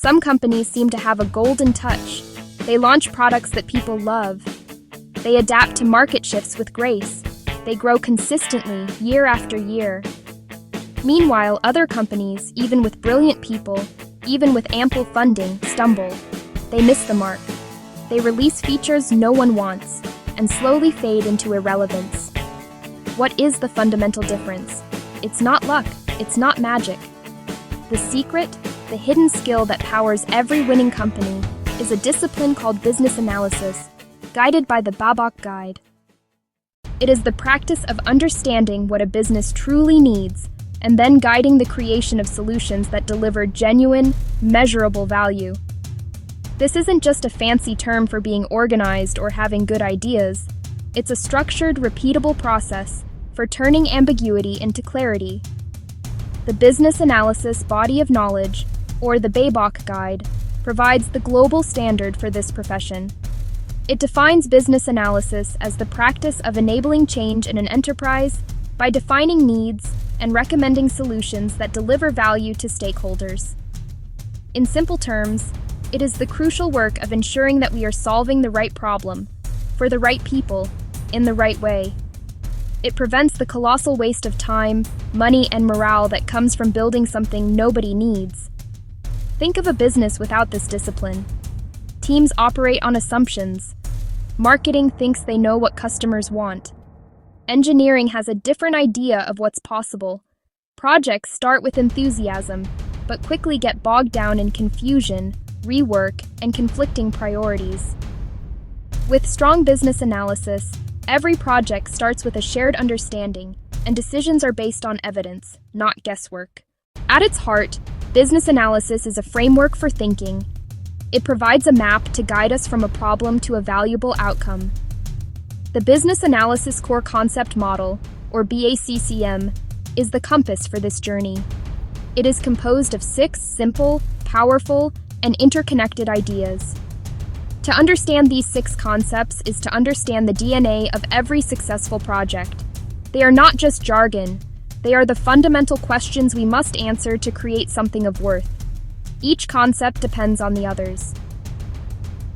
Some companies seem to have a golden touch. They launch products that people love. They adapt to market shifts with grace. They grow consistently, year after year. Meanwhile, other companies, even with brilliant people, even with ample funding, stumble. They miss the mark. They release features no one wants and slowly fade into irrelevance. What is the fundamental difference? It's not luck. It's not magic. The secret, the hidden skill that powers every winning company, is a discipline called business analysis, guided by the BABOK guide. It is the practice of understanding what a business truly needs and then guiding the creation of solutions that deliver genuine, measurable value. This isn't just a fancy term for being organized or having good ideas. It's a structured, repeatable process for turning ambiguity into clarity. The Business Analysis Body of Knowledge, or the BABOK Guide, provides the global standard for this profession. It defines business analysis as the practice of enabling change in an enterprise by defining needs and recommending solutions that deliver value to stakeholders. In simple terms, it is the crucial work of ensuring that we are solving the right problem, for the right people, in the right way. It prevents the colossal waste of time, money, and morale that comes from building something nobody needs. Think of a business without this discipline. Teams operate on assumptions. Marketing thinks they know what customers want. Engineering has a different idea of what's possible. Projects start with enthusiasm, but quickly get bogged down in confusion, rework, and conflicting priorities. With strong business analysis, every project starts with a shared understanding, and decisions are based on evidence, not guesswork. At its heart, business analysis is a framework for thinking. It provides a map to guide us from a problem to a valuable outcome. The Business Analysis Core Concept Model, or BACCM, is the compass for this journey. It is composed of 6 simple, powerful, and interconnected ideas. To understand these 6 concepts is to understand the DNA of every successful project. They are not just jargon. They are the fundamental questions we must answer to create something of worth. Each concept depends on the others.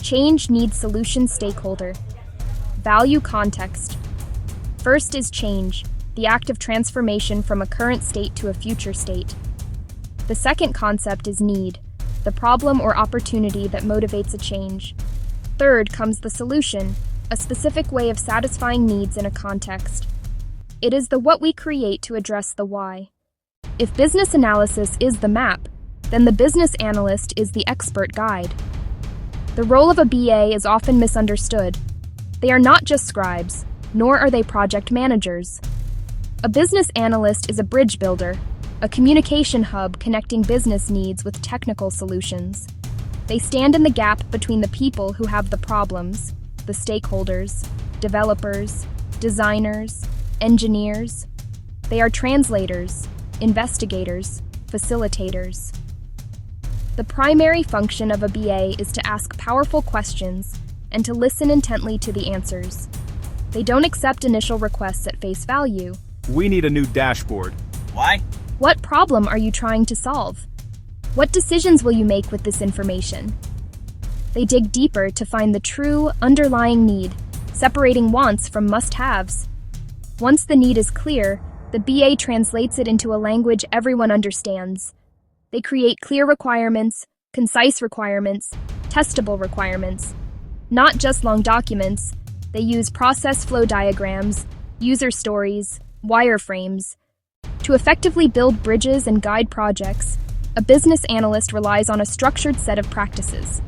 Change needs solution stakeholder. Value context. First is change, the act of transformation from a current state to a future state. The second concept is need, the problem or opportunity that motivates a change. Third comes the solution, a specific way of satisfying needs in a context. It is the what we create to address the why. If business analysis is the map, then the business analyst is the expert guide. The role of a BA is often misunderstood. They are not just scribes, nor are they project managers. A business analyst is a bridge builder, a communication hub connecting business needs with technical solutions. They stand in the gap between the people who have the problems, the stakeholders, developers, designers, engineers. They are translators, investigators, facilitators. The primary function of a BA is to ask powerful questions and to listen intently to the answers. They don't accept initial requests at face value. We need a new dashboard. Why? What problem are you trying to solve? What decisions will you make with this information? They dig deeper to find the true, underlying need, separating wants from must-haves. Once the need is clear, the BA translates it into a language everyone understands. They create clear requirements, concise requirements, testable requirements. Not just long documents, they use process flow diagrams, user stories, wireframes. To effectively build bridges and guide projects, a business analyst relies on a structured set of practices.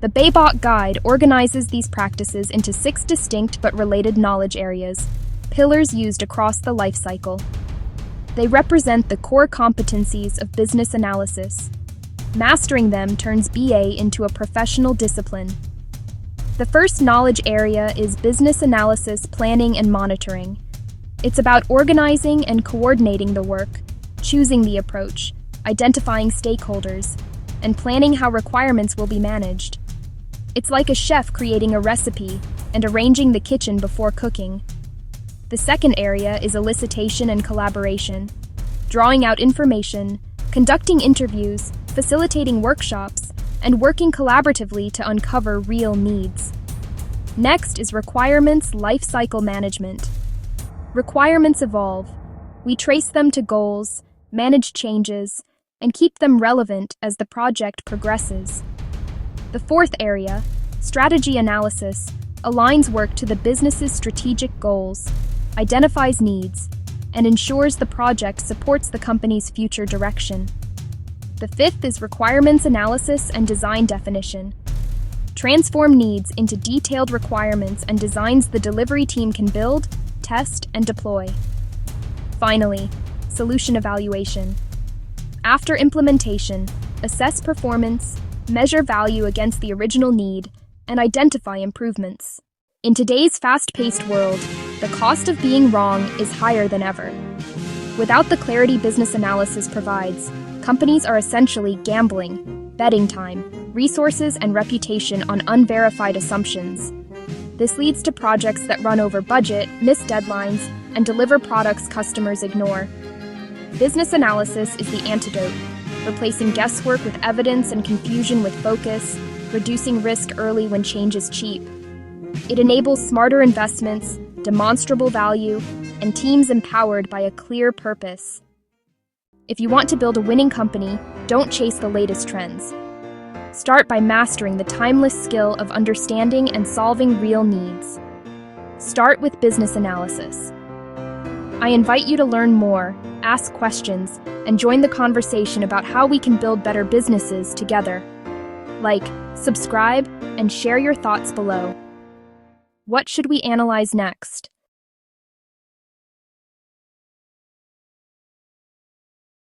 The BABOK Guide organizes these practices into 6 distinct but related knowledge areas, pillars used across the life cycle. They represent the core competencies of business analysis. Mastering them turns BA into a professional discipline. The first knowledge area is business analysis planning and monitoring. It's about organizing and coordinating the work, choosing the approach, identifying stakeholders, and planning how requirements will be managed. It's like a chef creating a recipe and arranging the kitchen before cooking. The second area is elicitation and collaboration, drawing out information, conducting interviews, facilitating workshops, and working collaboratively to uncover real needs. Next is requirements lifecycle management. Requirements evolve. We trace them to goals, manage changes, and keep them relevant as the project progresses. The fourth area, strategy analysis, aligns work to the business's strategic goals, identifies needs, and ensures the project supports the company's future direction. The fifth is requirements analysis and design definition. Transform needs into detailed requirements and designs the delivery team can build, test, and deploy. Finally, solution evaluation. After implementation, assess performance, measure value against the original need, and identify improvements. In today's fast-paced world, the cost of being wrong is higher than ever. Without the clarity business analysis provides, companies are essentially gambling, betting time, resources, and reputation on unverified assumptions. This leads to projects that run over budget, miss deadlines, and deliver products customers ignore. Business analysis is the antidote, replacing guesswork with evidence and confusion with focus, reducing risk early when change is cheap. It enables smarter investments, demonstrable value, and teams empowered by a clear purpose. If you want to build a winning company, don't chase the latest trends. Start by mastering the timeless skill of understanding and solving real needs. Start with business analysis. I invite you to learn more, ask questions, and join the conversation about how we can build better businesses together. Like, subscribe, and share your thoughts below. What should we analyze next?